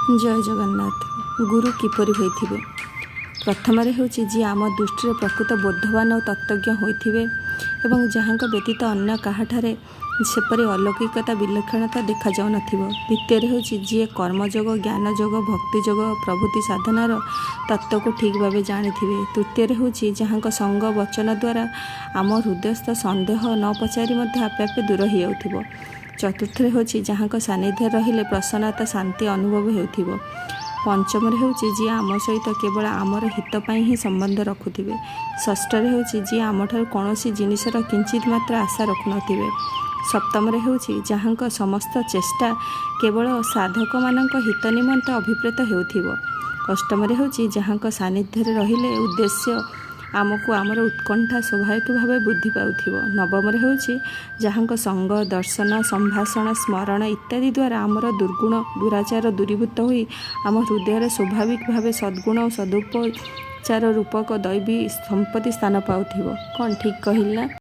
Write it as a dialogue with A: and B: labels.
A: जय जगन्नाथ। गुरु किपरि होइथिबे? प्रथमरे होछि जी आम दृष्टि प्रकृत बोधवान और तत्वज्ञ होइथिबे एवं जहाँक व्यतीत अन्य काहाठारे सेपरि अलौकिकता विलक्षणता देखा जाऊ नथिबो। द्वितीय होछि जी कर्मयोग ज्ञानयोग भक्तियोग प्रभृति साधनार तत्व को ठीक भाव जानिथिबे। तृतीय होछि जहाँक संग वचन द्वारा आम हृदयस्थ सन्देह न पचारि मध्य आपे आपे दूर हो जाउथिबो। चतुर्थ होछि जहाँक सानिध्य रहिले प्रसन्नता शांति अनुभव हेउथिबो। पंचम होछि जी आम सहित केवल आमर हित पाई ही संबंध रखुथिबे। षष्ठ होछि जी आमठार कौनसी जिनिसर किंचित मात्र आशा रखुनथिबे। सप्तम होछि जहाँक समस्त चेष्टा केवल साधक मानक हित निमंत अभिप्रेत हेउथिबो। अष्टम होछि जहाँक सानिध्य रहिले उद्देश्य आमको आमर उत्कंठा स्वाभाविक भाव बुद्धि पाउथिबो। नवम होछि जहाँक संग दर्शन संभाषण स्मरण इत्यादि द्वारा आमर दुर्गुण दुराचार दूरीभूत होई आम हृदय स्वाभाविक भाव सद्गुण और सदुपचार रूपक दैवी संपत्ति स्थान पाउथिबो। कौन ठीक कहिला?